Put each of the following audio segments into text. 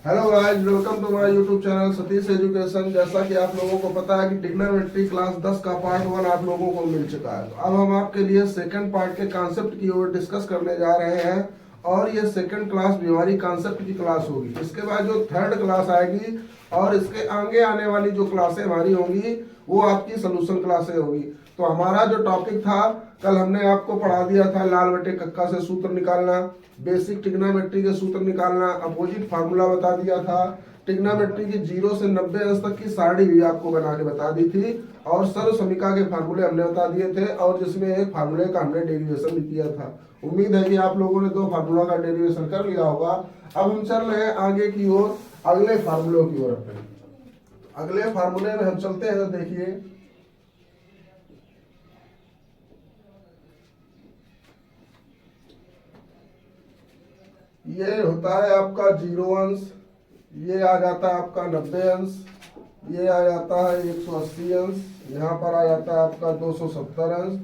Hello guys, welcome to my YouTube channel Satish education. जैसा कि आप लोगों को पता है कि ट्रिग्नोमेट्री क्लास 10 का पार्ट 1 आप लोगों को मिल चुका है। तो अब हम आपके लिए सेकंड पार्ट के कॉन्सेप्ट की ओर डिस्कस करने जा रहे हैं और ये सेकंड क्लास भी हमारी कॉन्सेप्ट की क्लास होगी। इसके बाद जो थर्ड क्लास आएगी और इसके आगे आने वाली जो क्लासें हमारी होंगी वो आपकी सोल्यूशन क्लासें होगी। तो हमारा जो टॉपिक था, कल हमने आपको पढ़ा दिया था लाल बटे कक्का से सूत्र निकालना, बेसिक ट्रिग्नोमेट्री के सूत्र निकालना, अपोजिट फार्मूला बता दिया था, ट्रिग्नोमेट्री की 0 से 90 अंश तक की सारणी भी आपको बना के बता दी थी और सर्व समीका के फार्मूले हमने बता दिए थे और जिसमें एक फार्मूले का हमने डेरिवेशन भी किया था। उम्मीद है कि आप लोगों ने 2 फार्मूला का डेरिवेशन कर लिया होगा। अब हम चल रहे हैं आगे की ओर, अगले फार्मूलों की ओर। अगले फार्मूले में हम चलते हैं। तो देखिए, ये होता है आपका 0 अंश, ये आ जाता है आपका 90 अंश, ये आ जाता है 180 अंश, यहाँ पर आ जाता है आपका 270 अंश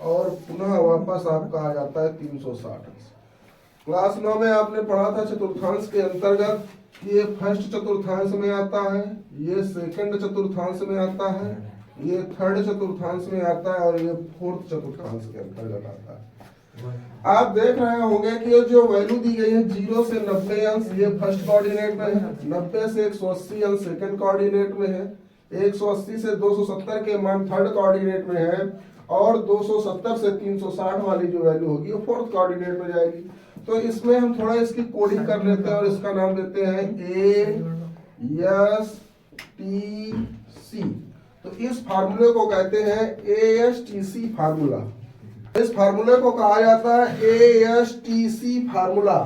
और पुनः वापस आपका आ जाता है 360 अंश। क्लास 9 में आपने पढ़ा था चतुर्थांश के अंतर्गत कि ये फर्स्ट चतुर्थांश में आता है, ये सेकंड चतुर्थांश में आता है, ये थर्ड चतुर्थांश में आता है और ये फोर्थ चतुर्थांश के अंतर्गत आता है। आप देख रहे होंगे कि ये जो वैल्यू दी गई है 0 से 90 अंश ये फर्स्ट कोऑर्डिनेट में है, 90 से 180 अंश सेकंड कोऑर्डिनेट में है, 180 से 270 के मान थर्ड कोऑर्डिनेट में है और 270 से 360 वाली जो वैल्यू होगी वो फोर्थ कोऑर्डिनेट में जाएगी। तो इसमें हम थोड़ा इसकी कोडिंग कर लेते हैं और इसका नाम देते हैं ASTC। तो इस फार्मूले को कहते हैं ASTC फार्मूला। इस फार्मूले को कहा जाता है ASTC फार्मूला।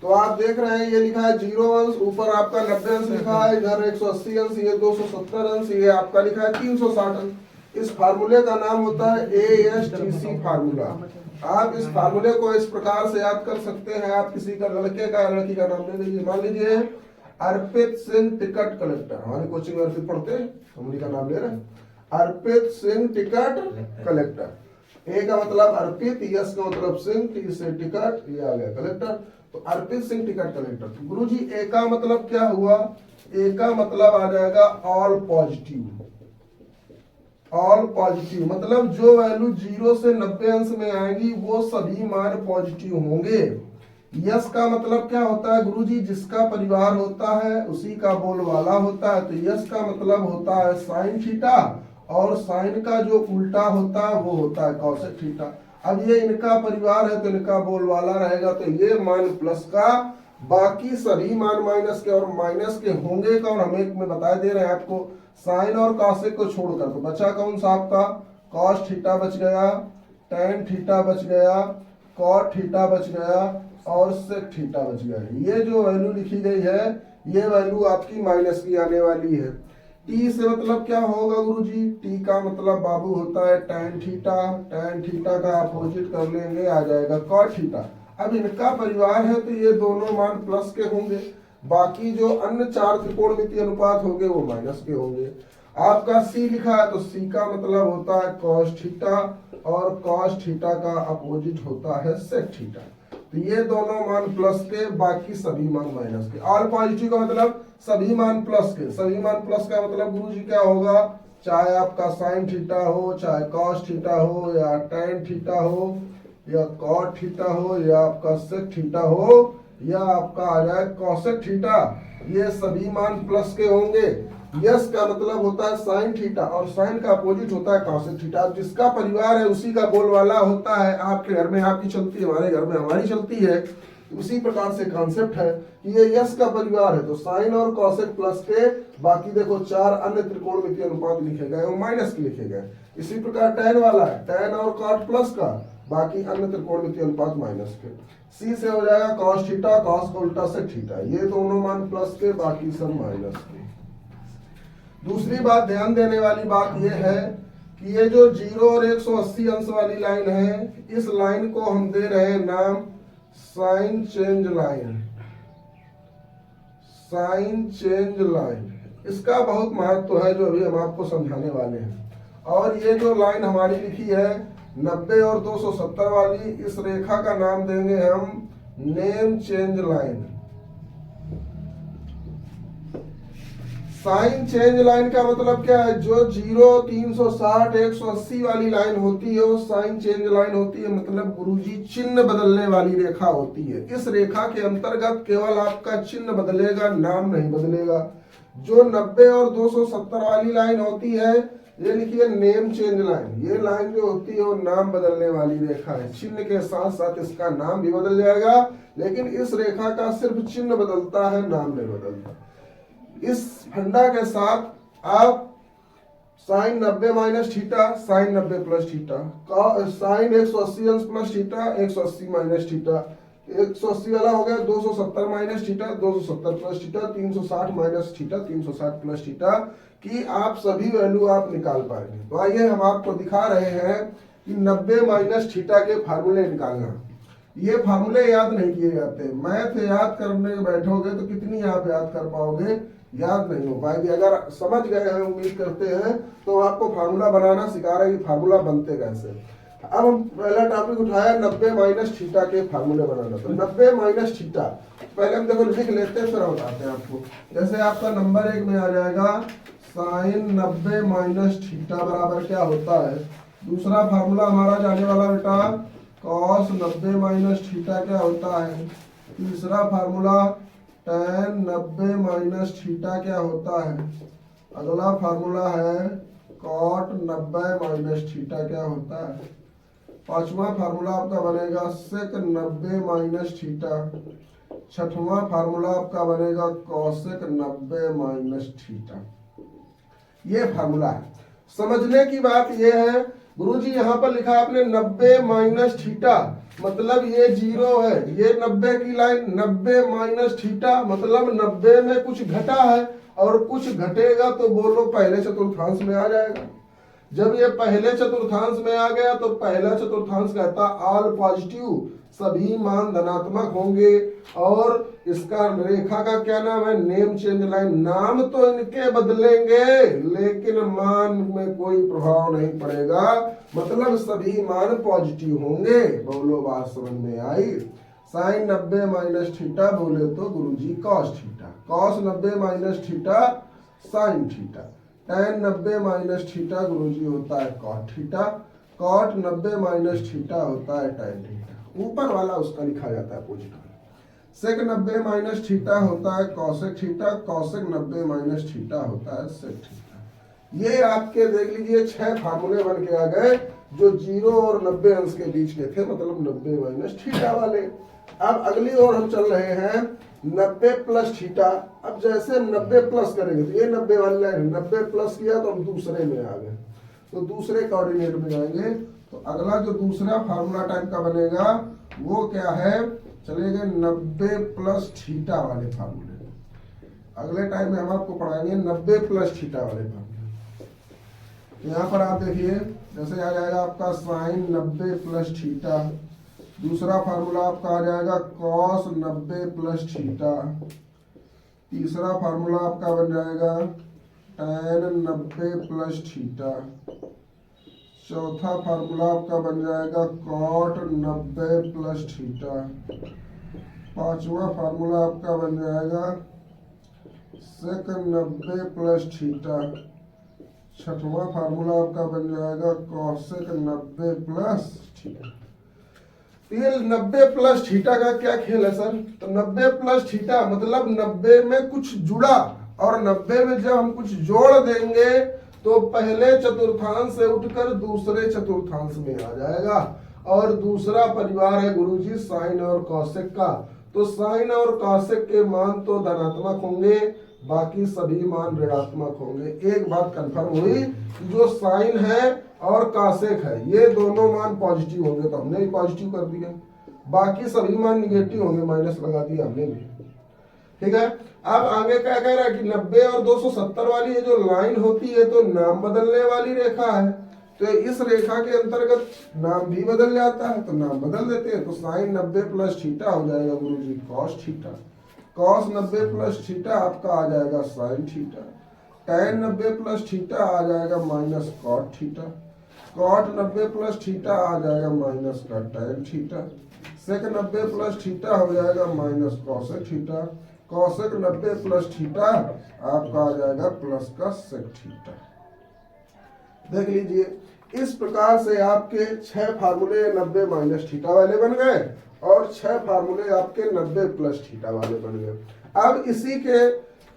तो आप देख रहे हैं ये लिखा है 0 अंश, ऊपर आपका 90 अंश लिखा है, इधर 180 अंश, ये 270 अंश, ये आपका लिखा है 360 अंश। इस फार्मूले का नाम होता है ASTC फार्मूला। आप इस फार्मूले को इस प्रकार से याद कर सकते हैं। आप किसी का लड़के का या लड़की का नाम ले लीजिए, मान लीजिए अर्पित सिंह टिकट कलेक्टर। हमारी कोचिंग में अर्पित पढ़ते हैं, हम उन्हीं का नाम ले रहे हैं। अर्पित सिंह टिकट कलेक्टर। ए का मतलब अर्पित, यस का मतलब सिंह, टी से टिकट, ये आ गया कलेक्टर। तो अर्पित सिंह टिकट कलेक्टर। तो गुरुजी ए का मतलब क्या हुआ? ए का मतलब आ जाएगा ऑल पॉजिटिव। ऑल पॉजिटिव मतलब जो वैल्यू 0 से 90 अंश में आएगी वो सभी मान पॉजिटिव होंगे। यस का मतलब क्या होता है गुरुजी? जिसका परिवार होता है उसी का बोलबाला होता है। तो यस का मतलब होता है साइन थीटा और साइन का जो उल्टा होता है वो होता है कॉसेक थीटा। अब ये इनका परिवार है तो इनका बोलबाला रहेगा। तो ये मान प्लस का, बाकी सभी मान माइनस के और माइनस के होंगे का। और हम एक में बता दे रहे हैं आपको, साइन और कॉसेक को छोड़कर तो बचा कौन सा आपका? कॉस थीटा बच गया, टेन थीटा बच गया, कॉट थीटा बच गया और सेक थीटा बच गया। ये जो वैल्यू लिखी गई है ये वैल्यू आपकी माइनस की आने वाली है। टी से मतलब क्या होगा गुरुजी? टी का मतलब बाबू होता है tan थीटा। tan थीटा का अपोजिट कर लेंगे, आ जाएगा cot थीटा। अब इनका परिवार है तो ये दोनों मान प्लस के होंगे, बाकी जो अन्य 4 त्रिकोणमितीय अनुपात होंगे वो माइनस के होंगे। आपका सी लिखा है तो सी का मतलब होता है cos थीटा और cos थीटा का अपोजिट होता है sec थीटा। तो ये दोनों मान प्लस के, बाकी सभी मान माइनस के। ऑल पॉजिटिव का मतलब सभी मान प्लस के। सभी मान प्लस का मतलब गुरुजी क्या होगा? चाहे आपका साइन थीटा हो, चाहे कॉस थीटा हो, या टेन थीटा हो, या कॉट थीटा हो, या आपका सेक थीटा हो, या आपका आ जाए कॉसेक थीटा, ये सभी मान प्लस के होंगे। यस का मतलब होता है साइन थीटा और साइन का अपोजिट होता है कॉसेक थीटा। जिसका परिवार है उसी का बोलबाला होता है। आपके घर में आपकी चलती है, हमारे घर में हमारी चलती है। उसी प्रकार से कॉन्सेप्ट है कि ये यस का परिवार है तो साइन और कॉसेक प्लस के, बाकी देखो 4 अन्य त्रिकोणमितीय अनुपात लिखे गए वो माइनस के लिखे गए। इसी प्रकार टेन वाला है, टेन और कॉट प्लस का, बाकी अन्य त्रिकोणमितीय अनुपात माइनस के। सी से हो जाएगा कॉस थीटा, कॉस का उल्टा से थीटा, ये दोनों मान प्लस के, बाकी सब माइनस के। दूसरी बात ध्यान देने वाली बात यह है कि ये जो 0 और 180 अंश वाली लाइन है, इस लाइन को हम दे रहे हैं नाम sign change line. Sign change line, इसका बहुत महत्व है जो अभी हम आपको समझाने वाले हैं। और ये जो लाइन हमारी लिखी है 90 और 270 वाली, इस रेखा का नाम देंगे हम name change line. Sign change line का मतलब क्या है, जो 0, 360, 180 वाली लाइन होती है वो साइन चेंज लाइन होती है, मतलब गुरुजी चिन्ह बदलने वाली रेखा होती है। इस रेखा के अंतर्गत केवल आपका चिन्ह बदलेगा, नाम नहीं बदलेगा। जो 90 और 270 वाली लाइन होती है, ये लिखिए नेम चेंज लाइन, ये लाइन जो होती है वो नाम बदलने वाली रेखा है। चिन्ह के साथ साथ इसका नाम भी बदल जाएगा, लेकिन इस रेखा का सिर्फ चिन्ह बदलता है, नाम नहीं बदलता। इस फंडा के साथ आप sine 90 minus theta, sine 90 plus theta, sine 180 अंश प्लस थीटा, 180 माइनस थीटा, 180 वाला हो गया 270 minus theta, 270 plus theta, 360 minus theta, 360 plus theta की आप सभी वैल्यू आप निकाल पाएंगे। तो आइए हम आपको दिखा रहे हैं कि 90 माइनस थीटा के फार्मूले निकालना। ये फार्मूले याद नहीं किए जाते, मैथ याद करने बैठोगे तो कितनी आप याद कर पाओगे, याद नहीं हो पाएगी। अगर समझ गए हैं, उम्मीद करते हैं, तो आपको फार्मूला बनाना सिखा रहे हैं कि फार्मूला बनते कैसे। अब हम पहला टॉपिक उठाया 90 माइनस थीटा के फार्मूले बनाना। तो 90 माइनस थीटा पहले हम देखो लिख लेते हैं, फिर बताते हैं आपको। जैसे आपका नंबर 1 में आ जाएगा साइन 90 माइनस थीटा बराबर क्या होता है। दूसरा फार्मूला हमारा जाने वाला बेटा कॉस 90 माइनस थीटा क्या होता है। तीसरा फार्मूला tan 90 माइनस थीटा क्या होता है। अगला फार्मूला है cot 90 माइनस थीटा क्या होता है। पांचवा फार्मूला आपका बनेगा sec 90 माइनस थीटा। छठवां फार्मूला आपका बनेगा cosec 90 माइनस थीटा। ये फार्मूला है। समझने की बात ये है, गुरुजी यहाँ पर लिखा आपने 90 माइनस थीटा, मतलब ये 0 है, ये 90 की लाइन 90 माइनस थीटा, मतलब 90 में कुछ घटा है और कुछ घटेगा तो बोलो पहले चतुर्थांश में आ जाएगा। जब ये पहले चतुर्थांश में आ गया तो पहला चतुर्थांश कहता ऑल पॉजिटिव, सभी मान धनात्मक होंगे। और इसका रेखा का क्या नाम है, नेम चेंज लाइन। नाम तो इनके बदलेंगे लेकिन मान में कोई प्रभाव नहीं पड़ेगा, मतलब सभी मान पॉजिटिव होंगे। बोलो बात समझ में आई। साइन 90 माइनस थीटा बोले तो गुरुजी cos theta, cos 90 minus theta sine theta, tan 90 minus theta गुरुजी होता है cot theta, cot 90 minus theta होता है tan थीटा। ऊपर वाला उसका लिखा जाता है पॉजिटिव। सेक 90 माइनस थीटा होता है cosec theta, cosec 90 minus theta होता है सेक थीटा। ये आपके देख लीजिए 6 फार्मूले बन के आ गए जो 0 और 90 अंश के बीच के थे, मतलब 90 माइनस थीटा वाले। अब अगली ओर हम चल रहे हैं 90 प्लस थीटा। अब जैसे 90 प्लस करेंगे तो ये 90 वाली लाइन 90 प्लस किया तो हम दूसरे में आ गए, तो दूसरे कोऑर्डिनेट में आएंगे। तो अगला जो दूसरा फार्मूला टाइप का बनेगा वो क्या है, चलेंगे 90 प्लस थीटा वाले फार्मूले। अगले टाइम में हम आपको पढ़ाएंगे 90 प्लस थीटा वाले फार्मूले। यहाँ पर आप देखिए जैसे आ जाएगा आपका साइन 90 प्लस थीटा। दूसरा फार्मूला आपका आ जाएगा कॉस 90 प्लस थीटा। तीसरा फार्मूला आपका बन जाएगा tan 90 प्लस थीटा। चौथा फार्मूला आपका बन जाएगा कॉट 90 प्लस थीटा। पांचवा फार्मूला आपका बन जाएगा सेक 90 प्लस थीटा। छठवां फार्मूला आपका बन जाएगा कॉसेक 90 प्लस थीटा। ये 90 प्लस थीटा का क्या खेल है सर, तो 90 प्लस थीटा मतलब 90 में कुछ जुड़ा, और 90 में जब हम कुछ जोड़ देंगे तो पहले चतुर्थांश से उठकर दूसरे चतुर्थांश में आ जाएगा। और दूसरा परिवार है गुरुजी साइन और कॉसेक का, तो साइन और कॉसेक के मान तो धनात्मक होंगे, बाकी सभी मान ऋणात्मक होंगे। एक बात कंफर्म हुई, जो साइन है और कॉसेक है ये दोनों मान पॉजिटिव होंगे, तो हमने भी पॉजिटिव कर दिया। बाकी सभी मान निगेटिव होंगे, माइनस लगा दिया हमने भी। ठीक है, अब आगे क्या कह रहा है कि 90 और 270 वाली ये जो लाइन होती है तो नाम बदलने वाली रेखा है, तो इस रेखा के अंतर्गत नाम भी बदल जाता है, तो नाम बदल देते हैं। तो साइन 90 प्लस थीटा हो जाएगा गुरुजी cos theta, cos 90 plus theta आपका आ जाएगा sine theta, tan 90 plus theta आ जाएगा minus cot theta, cot 90 plus theta आ जाएगा माइनस का tan theta, sec 90 plus theta हो जाएगा minus cosec theta, cosec 90 plus theta आपका आ जाएगा प्लस का सेक थीटा। देख लीजिए, इस प्रकार से आपके 6 फार्मूले 90 माइनस थीटा वाले बन गए और 6 फार्मूले आपके 90 प्लस थीटा वाले बन गए। अब इसी के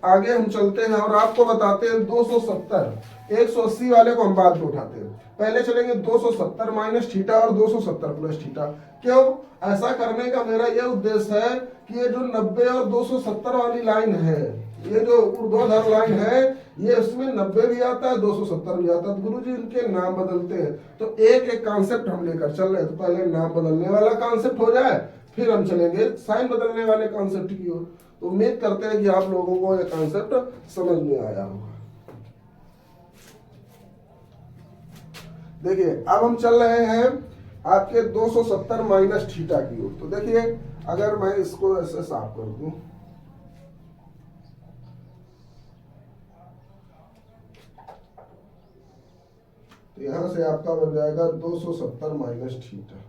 आगे हम चलते हैं और आपको बताते हैं 270 180 वाले को हम बाद में उठाते हैं। पहले चलेंगे 270 माइनस थीटा और 270 प्लस थीटा। क्यों ऐसा करने का मेरा यह उद्देश्य है कि ये जो 90 और 270 वाली लाइन है, ये जो ऊर्ध्वाधर लाइन है, ये उसमें 90 भी आता है 270 भी आता है। गुरुजी इनके नाम बदलते हैं, तो एक एक कॉन्सेप्ट हम लेकर चल रहे हैं। तो पहले नाम बदलने वाला कॉन्सेप्ट हो जाए, फिर हम चलेंगे साइन बदलने वाले कॉन्सेप्ट की ओर। तो उम्मीद करते हैं कि आप लोगों को ये कॉन्सेप्ट समझ में आया होगा। देखिए, अब हम चल रहे हैं आपके 270 माइनस थीटा की ओर। तो देखिए, अगर मैं इसको ऐसे साफ कर दूं, तो यहां से आपका बन जाएगा 270 माइनस थीटा।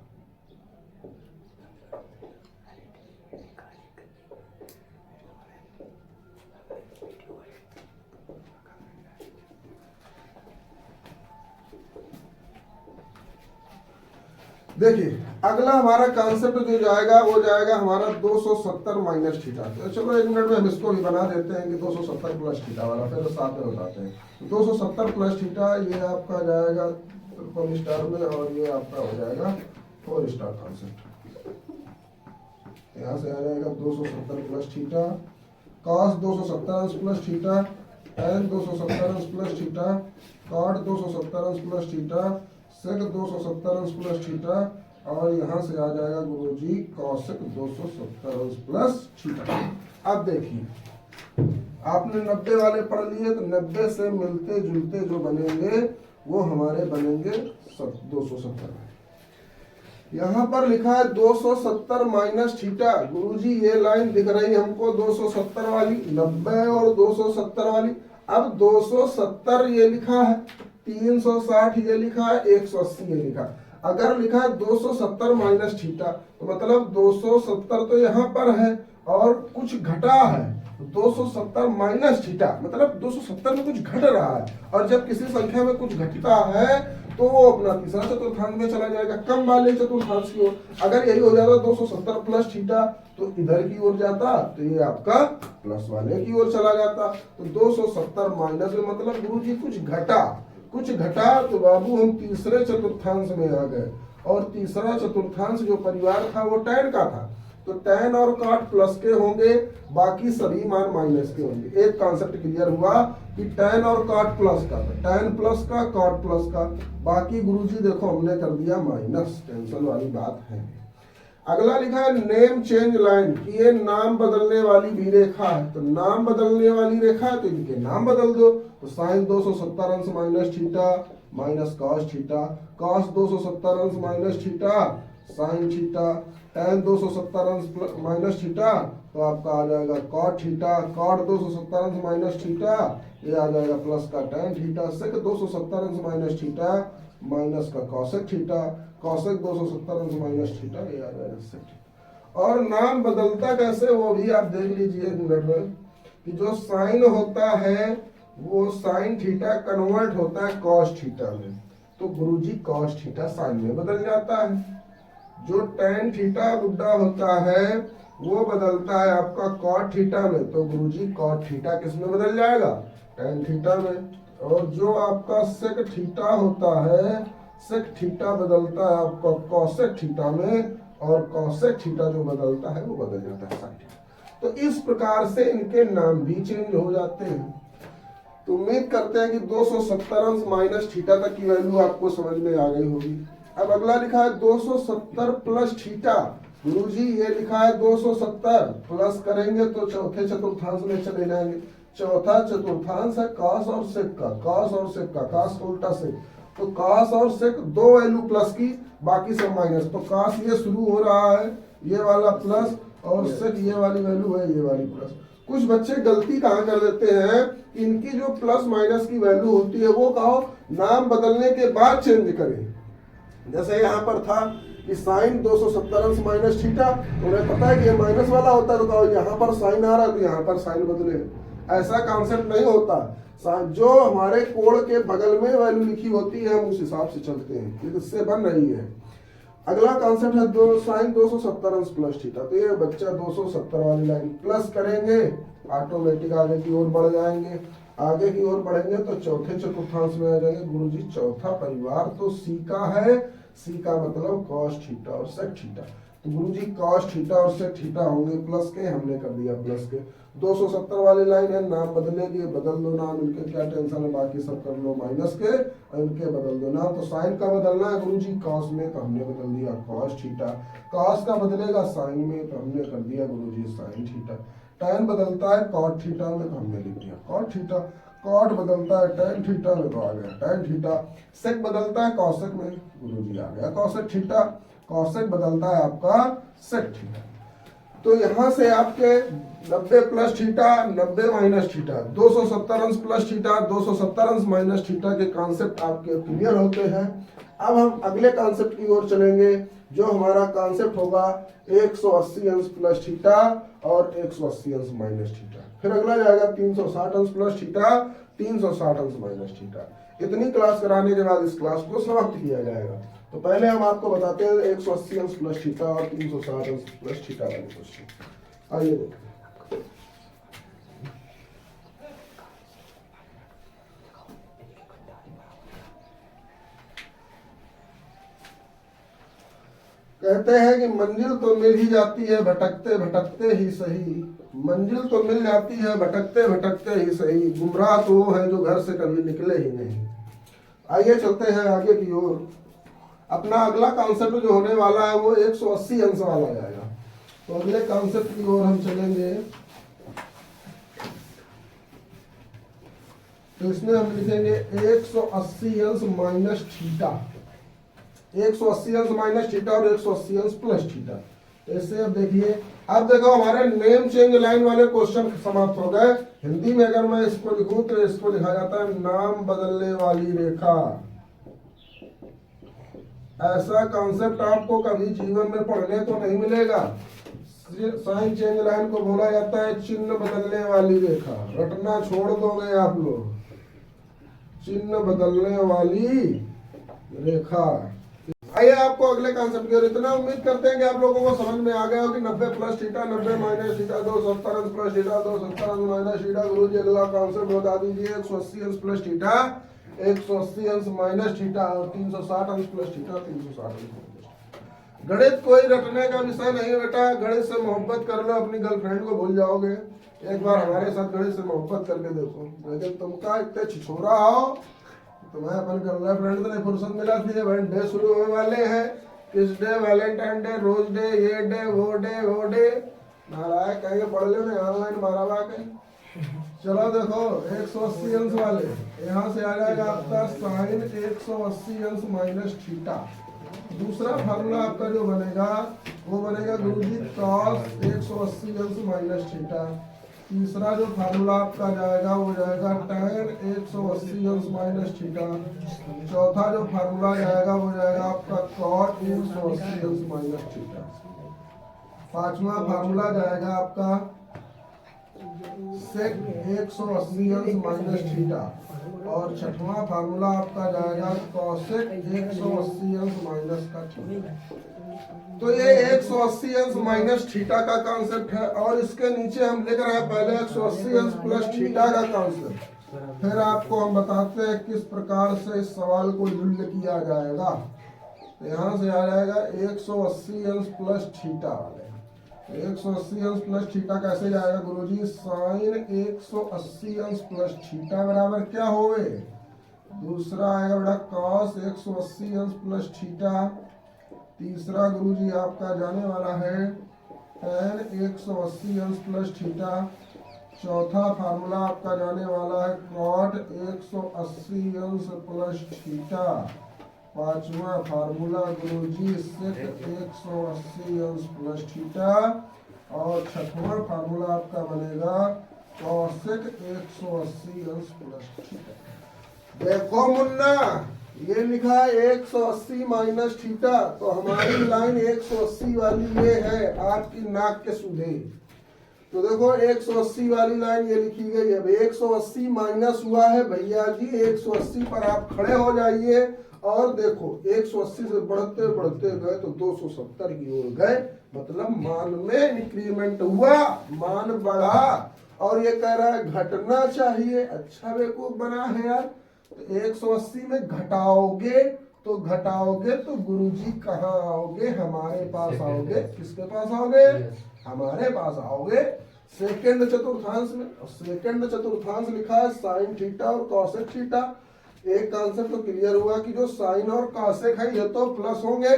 देखिए, अगला हमारा कॉन्सेप्ट जो जाएगा वो जाएगा हमारा 270 माइनस थीटा। तो चलो 1 मिनट में हम इसको भी बना देते हैं कि 270 प्लस थीटा वाला, फिर साथ में बताते हैं। 270 प्लस थीटा ये आपका जाएगा ट्रिपल स्टार में और ये आपका हो जाएगा 4 स्टार कॉन्सेप्ट। यहाँ से आ जाएगा 270 प्लस थीटा, कॉस 270 अंश प्लस थीटा, tan 270 अंश प्लस थीटा, कॉट 270 अंश प्लस थीटा, सेक 270 अंश प्लस थीटा और यहाँ से आ जाएगा गुरुजी कॉसेक 270 अंश प्लस थीटा। अब देखिए, आपने 90 वाले पढ़ लिए, तो 90 से मिलते जुलते जो बनेंगे वो हमारे बनेंगे 270। यहाँ पर लिखा है 270 माइनस थीटा। गुरुजी ये लाइन दिख रही हमको 270 वाली, 90 और 270 वाली। अब 270 ये लिखा है, 360 ये लिखा है, 180 ये लिखा। अगर लिखा है 270 माइनस थीटा, तो मतलब 270 तो यहाँ पर है और कुछ घटा है, 270 माइनस थीटा मतलब 270 में कुछ घट रहा है। और जब किसी संख्या में कुछ घटता है तो वो अपना तीसरा चतुर्थांश में चला जाएगा, कम वाले चतुर्थांश की ओर। अगर यही हो जाता 270 प्लस थीटा, तो इधर की ओर जाता, तो ये आपका प्लस वाले की ओर चला जाता। तो 270 माइनस में मतलब गुरुजी कुछ घटा, तो बाबू हम तीसरे चतुर्थांश में आ गए। और तीसरा चतुर्थांश जो परिवार था वो tan का था, तो tan और cot प्लस के होंगे, बाकी सभी मान माइनस के होंगे। एक कॉन्सेप्ट क्लियर हुआ कि tan और cot प्लस का, tan प्लस का, cot प्लस का, बाकी गुरुजी देखो हमने कर दिया माइनस, टेंशन वाली बात है। अगला लिखा है नेम चेंज लाइन, कि ये नाम बदलने वाली भी रेखा है। तो नाम बदलने वाली रेखा है तो इनके नाम बदल दो। तो साइन 270 अंश minus theta minus cos theta, cos 270 अंश minus theta sine theta, tan 270 अंश माइनस थीटा, तो आपका आ जाएगा कॉट थीटा, कॉट 270 अंश माइनस थीटा, ये आ जाएगा प्लस का tan थीटा, सेक 270 अंश माइनस थीटा माइनस का कॉसेक थीटा, कॉसेक 270 अंश माइनस थीटा, ये आ जाएगा सेक थीटा। और नाम बदलता कैसे वो भी आप देख लीजिए 1 मिनट में, कि जो साइन होता है वो साइन थीटा कन्वर्ट होता है कॉस थीटा में, तो गुरुजी कॉस थीटा साइन में बदल जाता है। जो tan थीटा बुड्ढा होता है वो बदलता है आपका कॉट थीटा में, तो गुरुजी कॉट थीटा किस में बदल जाएगा, tan थीटा में। और जो आपका सेक थीटा होता है, सेक थीटा बदलता है आपका कॉसेक थीटा में, और कॉसेक थीटा जो बदलता है वो बदल जाता है साइन थीटा। तो इस प्रकार से इनके नाम भी चेंज हो जाते हैं। तो उम्मीद करते हैं कि 270 अंश माइनस थीटा तक की वैल्यू आपको समझ में आ गई होगी। अब अगला लिखा है 270 प्लस थीटा। गुरुजी ये लिखा है 270, प्लस करेंगे तो चौथे चतुर्थांश में चले जाएंगे। चौथा चतुर्थांश है कॉस और सेक का, कॉस और सेक का, कॉस का उल्टा सेक, तो कॉस और सेक दो वैल्यू प्लस की, बाकी सब माइनस। तो कॉस ये शुरू हो रहा है, ये वाला प्लस, और सेक ये वाली वैल्यू है, ये वाली प्लस। कुछ बच्चे गलती कहाँ कर देते हैं, इनकी जो प्लस माइनस की वैल्यू होती है वो कहो नाम बदलने के बाद चेंज करें। जैसे यहाँ पर था कि साइन 270 अंश माइनस थीटा, उन्हें पता है कि ये माइनस वाला होता है, तो कहो यहाँ पर साइन आ रहा है तो यहाँ पर साइन बदले। ऐसा कॉन्सेप्ट नहीं होता। जो हमारे कोण के बगल में वैल्यू लिखी होती है हम उस हिसाब से चलते हैं, ये इससे बन रही है। अगला कॉन्सेप्ट है दो साइन 270 अंश प्लस थीटा। तो ये बच्चा 270 वाली लाइन प्लस करेंगे, ऑटोमेटिक आगे की ओर बढ़ जाएंगे। आगे की ओर बढ़ेंगे तो चौथे चतुर्थांश में आ जाएंगे। गुरुजी चौथा परिवार तो सी का है, सी का मतलब कॉस थीटा और सेक थीटा। तो गुरुजी कॉस थीटा और सेक थीटा होंगे प्लस के, हमने कर दिया प्लस के। 270 वाली लाइन है, नाम बदलेगी, बदल दो नाम, इनके क्या टेंशन है, बाकी सब कर लो माइनस के और इनके बदल दो नाम। तो साइन का बदलना है गुरुजी कॉस में, तो हमने बदल दिया कॉस थीटा। कॉस का बदलेगा साइन में, तो हमने कर दिया गुरुजी साइन थीटा। टैन बदलता है कॉट थीटा में, तो हमने लिख दिया कॉट थीटा। कॉट बदलता है टैन थीटा में, तो आ गया टैन थीटा। सेक बदलता है कॉसेक में, गुरुजी आ गया कॉसेक थीटा। कॉसेक बदलता है आपका सेक थीटा। तो यहां से आपके 90 प्लस थीटा 90 माइनस थीटा 270 अंश प्लस थीटा 270 अंश माइनस थीटा के कॉन्सेप्ट आपके क्लियर होते हैं। अब हम अगले कॉन्सेप्ट की ओर चलेंगे, जो हमारा कॉन्सेप्ट होगा 180 अंश प्लस थीटा और 180 अंश माइनस थीटा। फिर अगला जाएगा 360 अंश प्लस थीटा 360 अंश माइनस थीटा। इतनी क्लास कराने के बाद इस क्लास को समाप्त किया जाएगा। तो पहले हम आपको बताते हैं 180 अंश प्लस थीटा और 360 अंश प्लस थीटा वाले क्वेश्चन। आइए देखते हैं। कहते हैं कि मंजिल तो मिल ही जाती है भटकते भटकते ही सही, मंजिल तो मिल जाती है भटकते भटकते ही सही, गुमराह तो वो है जो घर से कभी निकले ही नहीं। आइए चलते हैं आगे की ओर। अपना अगला कॉन्सेप्ट जो होने वाला है वो 180 अंश वाला जाएगा। तो अगले कॉन्सेप्ट की ओर हम चलेंगे। तो इसमें हम लिखेंगे 180 अंश माइनस थीटा, 180 अंश माइनस थीटा और 180 अंश प्लस थीटा। ऐसे अब देखिए, अब देखो हमारे नेम चेंज लाइन वाले क्वेश्चन समाप्त हो गए। हिंदी में अगर मैं इसको लिखूं तो इसको लिखा जाता है नाम बदलने वाली रेखा। ऐसा कॉन्सेप्ट आपको कभी जीवन में पढ़ने को नहीं मिलेगा। साइन चेंज लाइन को बोला जाता है चिन्ह बदलने वाली रेखा। रटना छोड़ दोगे आप लोग, चिन्ह बदलने वाली रेखा। आइए आपको अगले कॉन्सेप्ट की ओर। इतना उम्मीद करते हैं कि आप लोगों को समझ में आ गया हो कि 90 प्लस थीटा 90 माइनस थीटा 270 अंश प्लस थीटा 270 अंश माइनस थीटा। गुरुजी अगला कॉन्सेप्ट बता दीजिए 180 अंश प्लस थीटा 180 अंश माइनस थीटा और 360 अंश प्लस थीटा 360 अंश माइनस थीटा। गणित कोई रटने का विषय नहीं बेटा, गणित से मोहब्बत कर लो, अपनी गर्लफ्रेंड को भूल जाओगे। एक बार हमारे साथ गणित से मोहब्बत करके देखो, लेकिन तुम का इतने छिछोरा हो, तुम्हें अपन गर्लफ्रेंड से फुर्सत मिला थी। डे शुरू होने वाले हैं, kiss day, Valentine day, rose day, ये डे वो डे वो डे। नारायण कहेंगे पढ़ लो ना ऑनलाइन मारा के। चलो देखो 180 अंश वाले, यहाँ से आ जाएगा आपका साइन 180 अंश माइनस थीटा। दूसरा फार्मूला आपका जो बनेगा वो बनेगा गुरुजी कॉस 180 अंश माइनस थीटा। तीसरा जो फार्मूला आपका जाएगा वो जाएगा tan 180 अंश माइनस थीटा। चौथा जो फार्मूला जाएगा वो जाएगा आपका cot 180 अंश माइनस थीटा। पांचवा फार्मूला जाएगा आपका sec 180 अंश माइनस थीटा और छठवां फार्मूला आपका जाएगा cosec 180 अंश माइनस का थीटा। तो ये 180 अंश माइनस थीटा का कॉन्सेप्ट है और इसके नीचे हम लिख रहे हैं पहले 180 अंश प्लस थीटा का कॉन्सेप्ट। फिर आपको हम बताते हैं किस प्रकार से इस सवाल को हल किया जाएगा। तो यहाँ से आ जाएगा 180 अंश प्लस थीटा वाले। 180 अंश प्लस थीटा कैसे जाएगा गुरुजी? साइन 180 अंश प्लस थीटा बराबर क्या होवे? दूसरा आएगा बेटा कॉस 180 अंश प्लस थीटा। तीसरा गुरुजी आपका जाने वाला है tan 180 अंश प्लस थीटा। चौथा फार्मूला आपका जाने वाला है cot 180 अंश प्लस थीटा। पांचवा फार्मूला गुरुजी sec 180 अंश प्लस थीटा और छठवां फार्मूला आपका बनेगा cosec 180 अंश प्लस थीटा। देखो मुन्ना, ये लिखा है 180 माइनस थीटा, तो हमारी लाइन 180 वाली ये है आपकी नाक के सूधे। तो देखो 180 वाली लाइन ये लिखी गई है। 180 माइनस हुआ है भैया जी 180 पर आप खड़े हो जाइए और देखो 180 से बढ़ते बढ़ते गए तो 270 की ओर गए, मतलब मान में इंक्रीमेंट हुआ, मान बढ़ा। और ये कह रहा है घटना चाहिए। अच्छा बेवकूफ बना है यार। तो 180 में घटाओगे तो गुरुजी कहाँ आओगे? हमारे पास आओगे। किसके पास आओगे? हमारे पास आओगे सेकंड चतुर्थांश में। और सेकंड चतुर्थांश लिखा है साइन थीटा और कॉसेक थीटा। एक कॉन्सेप्ट तो क्लियर हुआ कि जो साइन और कॉसेक है ये तो प्लस होंगे,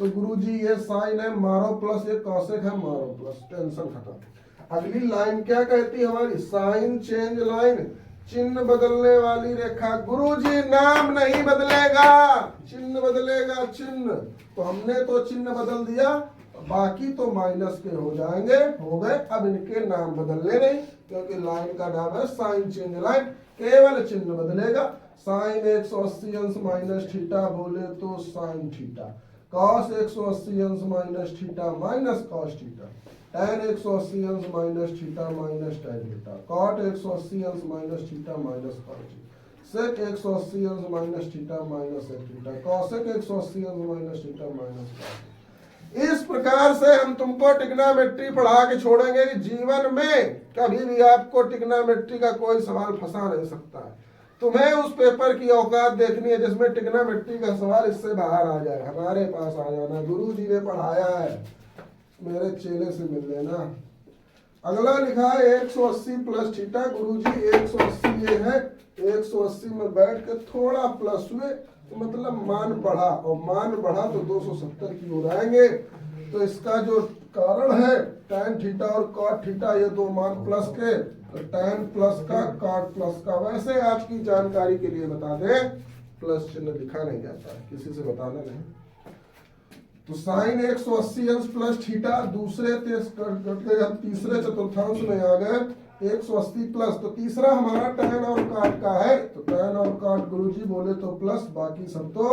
तो गुरुजी ये साइन है मारो प्लस, ये कॉसेक है मारो प्लस, टेंशन खत्म। अगली लाइन क्या कहती है हमारी? साइन चेंज लाइन, चिन्ह बदलने वाली रेखा। गुरुजी नाम नहीं बदलेगा, चिन्ह बदलेगा, चिन्ह। तो हमने तो चिन्ह बदल दिया, बाकी तो माइनस के हो जाएंगे, हो गए। अब इनके नाम बदलने नहीं, क्योंकि लाइन का नाम है साइन चेंज लाइन, केवल चिन्ह बदलेगा। साइन 180 अंश माइनस थीटा बोले तो साइन थीटा, कॉस 180 अंश minus theta minus cos theta, tan 180 अंश minus theta minus tan theta, cot 180 अंश minus theta minus cot theta, sec 180 अंश minus theta minus sec theta, cosec 180 अंश माइनस थीटा माइनस cot। इस प्रकार से हम तुमको ट्रिग्नोमेट्री पढ़ा के छोड़ेंगे कि जीवन में कभी भी आपको ट्रिग्नोमेट्री का कोई सवाल फंसा नहीं सकता है। तुम्हें उस पेपर की औकात देखनी है जिसमें ट्रिग्नोमेट्री का सवाल इससे बाहर आ जाए, हमारे पास आ जाना। गुरु जी ने पढ़ाया है, मेरे चेले से मिल लेना। अगला लिखा है 180 प्लस थीटा। गुरुजी 180 ये है, 180 में बैठ के थोड़ा प्लस हुए तो मतलब मान बढ़ा, और मान बढ़ा तो 270 की ओर आएंगे। तो इसका जो कारण है tan थीटा और cot थीटा, ये दो मान प्लस के, तो tan प्लस का cot प्लस का। वैसे आपकी जानकारी के लिए बता दें, प्लस चिन्ह लिखा नहीं जाता है, किसी से बताना नहीं। तो साइन 180 अंश प्लस थीटा, दूसरे हम तीसरे चतुर्थांश में आ गए 180 प्लस, तो तीसरा हमारा tan और cot का है, तो tan और cot गुरुजी बोले तो प्लस, बाकी सब तो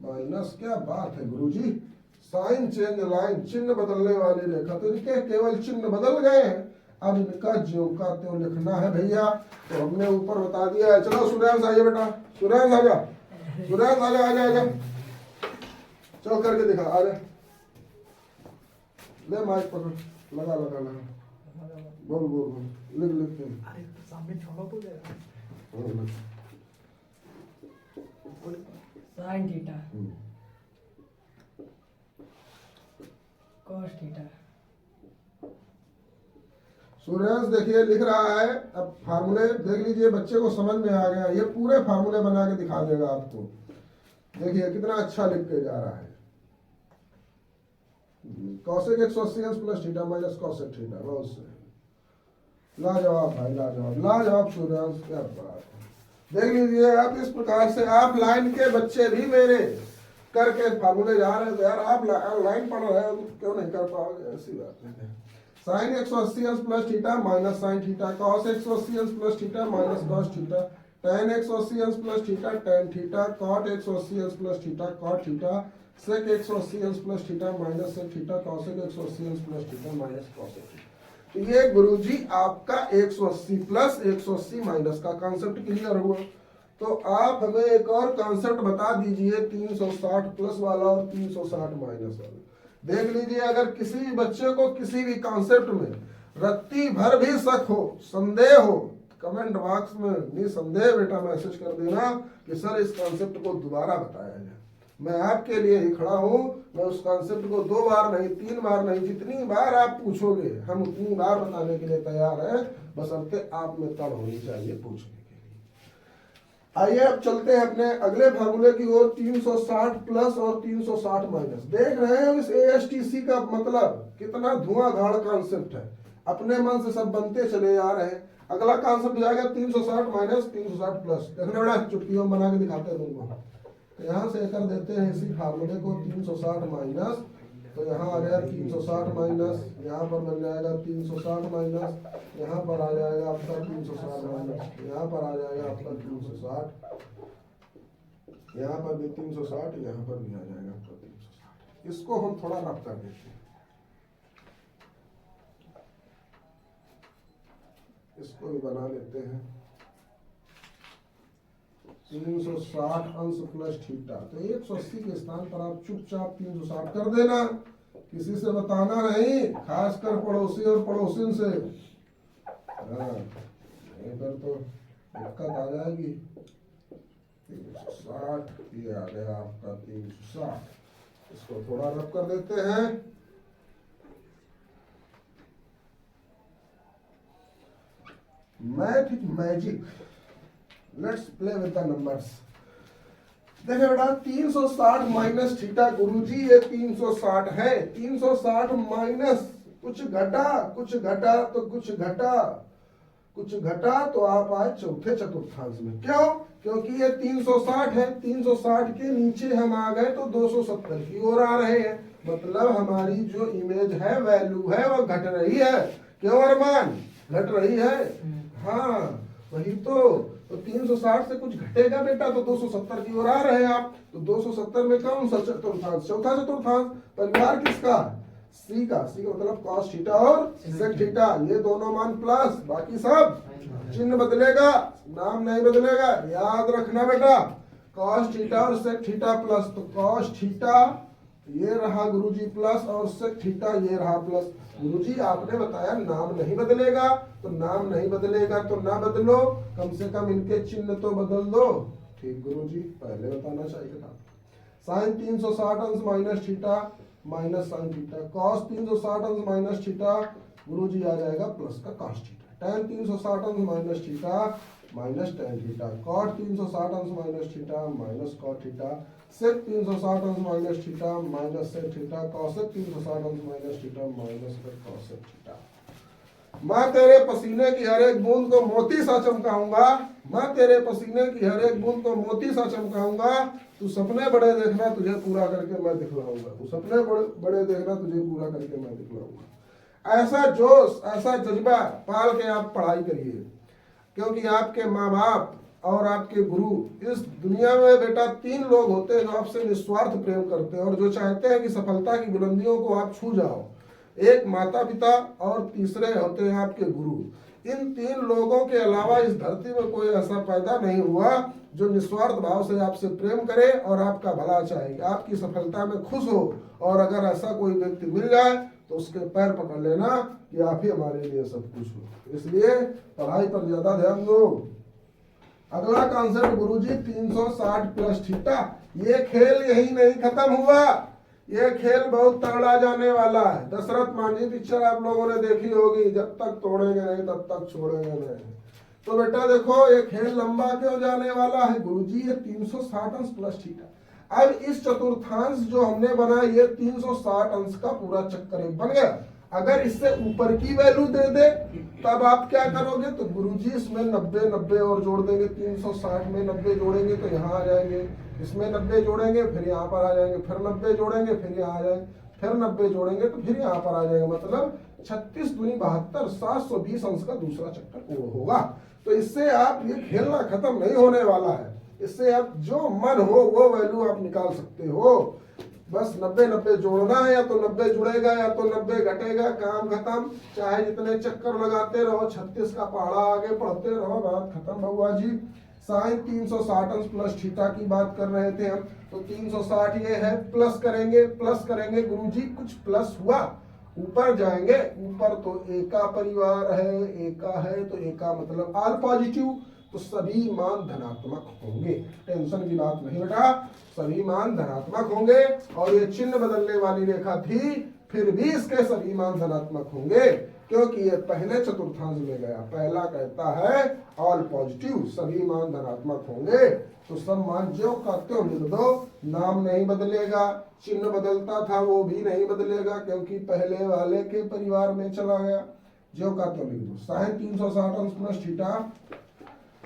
माइनस। क्या बात है गुरुजी, साइन चेंज लाइन, चिन्ह बदलने वाली रेखा। तो इनके केवल चिन्ह बदल गए हैं, अब इनका ज्यों का त्यों लिखना है भैया। तो हमने ऊपर बता दिया है। चलो सूर्यांश आइए बेटा, सूर्यांश आजा, सूर्यांश आजा आजा आजा, चल करके दिखा, आ जा, ले माइक पकड़, लगा लगा लगा, बोल बोल बोल, लिख लिख के। अरे तो सामने छोड़ो तो जरा। Sign theta cos theta. Suryansh देखिए लिख रहा है। अब फार्मूले देख लीजिए, बच्चे को समझ में आ गया, ये पूरे फार्मूले बना के दिखा देगा आपको। देखिए कितना अच्छा लिख के जा रहा है। कॉसेक 180 अंश plus theta minus cosec theta, बहुत सही, लाजवाब भाई, लाजवाब लाजवाब सूर्यांश, क्या बात है। देख लीजिए आप, इस प्रकार से आप लाइन के बच्चे भी मेरे करके फार्मूले जा रहे हैं, तो यार आप लाइन पढ़ रहे हो तो क्यों नहीं कर पाओगे? ऐसी बात है। साइन 180 अंश plus theta minus sign theta, cos 180 अंश plus theta minus cos theta, tan 180 अंश plus theta tan theta, cot 180 अंश plus theta cot theta, sec 180 अंश plus theta minus sec theta, cosec 180 अंश plus theta minus cosec theta. तो ये गुरुजी आपका 180 plus 180 minus का concept clear हुआ। तो आप हमें एक और कॉन्सेप्ट बता दीजिए 360 प्लस वाला और 360 माइनस वाला। देख लीजिए, अगर किसी भी बच्चे को किसी भी कॉन्सेप्ट में रत्ती भर भी शक हो, संदेह हो, कमेंट बॉक्स में निसंदेह बेटा मैसेज कर देना कि सर इस कॉन्सेप्ट को दोबारा बताया जाए। मैं आपके लिए ही खड़ा हूं। मैं उस कॉन्सेप्ट को 2 बार नहीं, 3 बार नहीं, जितनी बार आप पूछोगे हम उतनी बार बताने के लिए तैयार हैं, बशर्ते आप में तब होनी चाहिए पूछने के लिए। आइए अब चलते हैं अपने अगले फार्मूले की ओर, 360 प्लस और 360 माइनस। देख रहे हैं इस ASTC का मतलब कितना धुआंधार कॉन्सेप्ट है, अपने मन से सब बनते चले आ रहे हैं। अगला कॉन्सेप्ट जाएगा 360 माइनस 360 प्लस। देखना बड़ा चुटकियों बना के दिखाते हैं तुमको। तो यहाँ से कर देते हैं इसी फार्मूले को 360 माइनस, तो यहाँ आ गया 360 माइनस, यहाँ पर बन जाएगा 360 माइनस, यहाँ पर आ जाएगा आपका 360 माइनस, यहाँ पर आ जाएगा आपका 360 यहाँ पर भी 360, यहाँ पर भी आ जाएगा आपका 360। इसको हम थोड़ा रफ कर देते हैं, इसको भी बना लेते हैं। 360 अंश प्लस थीटा, तो 180 के स्थान पर आप चुपचाप 360 कर देना, किसी से बताना नहीं, खासकर पड़ोसी और पड़ोसिन से। हाँ, नहीं पर तो दिक्कत आ जाएगी। 360, ये आ गया आपका 360। इसको थोड़ा रफ कर देते हैं। Math is magic, let's play with the numbers. देखिए बेटा, 360 माइनस थीटा, गुरुजी ये 360 है, 360 माइनस कुछ घटा, कुछ घटा तो कुछ घटा, कुछ घटा तो आप आए चौथे चतुर्थांश में। क्यों? क्योंकि ये 360 है, 360 के नीचे हम आ गए तो 270 की ओर आ रहे हैं, मतलब हमारी जो इमेज है, वैल्यू है, वो घट रही है। क्यों अरमान? घट रही है। हाँ वही तो 360 से कुछ घटेगा बेटा, तो 270 की ओर आ रहे हैं आप। तो 270 में कौन सा चतुर्थांश? चौथा चतुर्थांश। परिवार किसका? सी का। सी का मतलब cos थीटा और sec थीटा, ये दोनों मान प्लस, बाकी सब चिन्ह बदलेगा, नाम नहीं बदलेगा। याद रखना बेटा, cos थीटा और sec थीटा प्लस, तो cos थीटा ये रहा गुरुजी प्लस, और sec थीटा ये रहा प्लस। गुरुजी आपने बताया नाम नहीं बदलेगा, तो नाम नहीं बदलेगा तो ना बदलो, कम से कम इनके चिन्ह तो बदल दो। ठीक गुरुजी, पहले बताना चाहिए था। साइन 360 अंश minus theta minus sign theta, cos 360 अंश माइनस थीटा, गुरुजी आ जाएगा प्लस का कॉस थीटा। tan 360 अंश minus theta minus tan theta, cot 360 अंश minus theta minus cot theta, sec 360 अंश minus theta minus sec theta, cosec 360 अंश minus theta minus cosec theta. मैं तेरे पसीने की हर एक बूंद को मोती सा चमकाऊंगा, मैं तेरे पसीने की हर एक बूंद को मोती सा चमकाऊंगा। तू सपने बड़े देखना, तुझे पूरा करके मैं दिखलाऊंगा। तू सपने बड़े देखना, तुझे पूरा करके मैं दिखलाऊंगा। ऐसा जोश, ऐसा जज्बा पाल के आप पढ़ाई करिए, क्योंकि आपके माँ बाप और आपके गुरु, इस दुनिया में बेटा 3 लोग होते हैं जो आपसे निस्वार्थ प्रेम करते हैं और जो चाहते हैं कि सफलता की बुलंदियों को आप छू जाओ। एक माता पिता और तीसरे होते हैं आपके गुरु। इन 3 लोगों के अलावा इस धरती में कोई ऐसा पैदा नहीं हुआ जो निस्वार्थ भाव से आपसे प्रेम करे और आपका भला चाहे, आपकी सफलता में खुश हो। और अगर ऐसा कोई व्यक्ति मिल जाए तो उसके पैर पकड़ लेना कि आप ही हमारे लिए सब कुछ हो। इसलिए पढ़ाई पर ज्यादा ध्यान दो। अगला कॉन्सेप्ट गुरुजी 360 प्लस थीटा। ये खेल यही नहीं खत्म हुआ, ये खेल बहुत तगड़ा जाने वाला है। दशरथ मांझी पिक्चर आप लोगों ने देखी होगी, जब तक तोड़ेंगे नहीं तब तक छोड़ेंगे नहीं। तो बेटा देखो ये खेल लंबा क्यों जाने वाला है गुरुजी, ये 360 अंश प्लस थीटा। अब इस चतुर्थांश जो हमने बनाया, ये 360 अंश का पूरा चक्कर एक बन गया। अगर इससे ऊपर की वैल्यू दे दे तब आप क्या करोगे, तो गुरुजी इसमें 90 और जोड़ देंगे। 360 में 90 जोड़ेंगे तो यहाँ आ जाएंगे, इसमें 90 जोड़ेंगे फिर यहाँ पर आ जाएंगे, फिर 90 जोड़ेंगे फिर यहाँ आ जाएंगे, फिर 90 जोड़ेंगे तो फिर यहाँ पर आ जाएंगे। मतलब 36 दूनी 72, 720 अंश का दूसरा चक्कर पूर्ण होगा। तो इससे आप ये खेलना खत्म नहीं होने वाला है। इससे आप जो मन हो वो वैल्यू आप निकाल सकते हो। बस 90 जोड़ना है, या तो 90 जुड़ेगा या तो 90 घटेगा, काम खत्म। चाहे जितने चक्कर लगाते रहो, 36 का पहाड़ा आगे पढ़ते रहो, बात खत्म। भगवा जी साइन 360 अंश प्लस थीटा की बात कर रहे थे हम, तो 360 ये है, प्लस करेंगे गुरुजी, कुछ प्लस हुआ ऊपर जाएंगे। ऊपर तो एका परिवार है, एका है तो एका मतलब ऑल पॉजिटिव, तो सभी मान धनात्मक होंगे। टेंशन की बात नहीं बेटा, सभी मान धनात्मक होंगे। और ये चिन्ह बदलने वाली रेखा थी, फिर भी इसके सभी मान धनात्मक होंगे, क्योंकि ये पहले चतुर्थांश में गया। पहला कहता है ऑल पॉजिटिव, सभी मान धनात्मक होंगे। तो सब मान जो कहते हो लिख दो, नाम नहीं बदलेगा, चिन्ह बदलता था वो भी नहीं बदलेगा, क्योंकि पहले वाले के परिवार में चला गया। जो कहते हो लिख दो। साइन 360 अंश plus theta,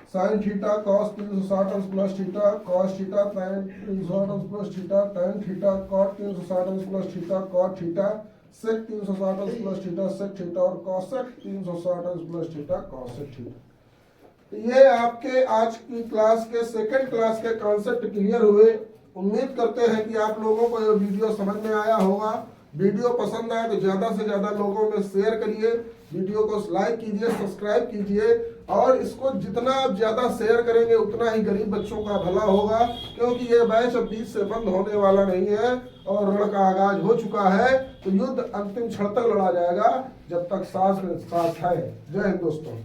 sine theta cos 360 अंश plus theta, cos theta tan 360 अंश plus theta, tan theta cot 360 अंश plus theta, cot theta sec 360 अंश प्लस थीटा, सेक थीटा और कॉसेक 360 अंश प्लस थीटा, कॉसेक थीटा। तो ये आपके आज की क्लास के सेकंड क्लास के कॉन्सेप्ट क्लियर हुए। उम्मीद करते हैं कि आप लोगों को ये वीडियो समझ में आया होगा। वीडियो पसंद आए तो ज्यादा से ज्यादा लोगों में शेयर करिए, वीडियो को लाइक कीजिए, सब्सक्राइब कीजिए, और इसको जितना आप ज्यादा शेयर करेंगे उतना ही गरीब बच्चों का भला होगा, क्योंकि ये बैच अब बीच से बंद होने वाला नहीं है और रण का आगाज हो चुका है। तो युद्ध अंतिम क्षण तक लड़ा जाएगा जब तक सांस है। जय हिंद दोस्तों।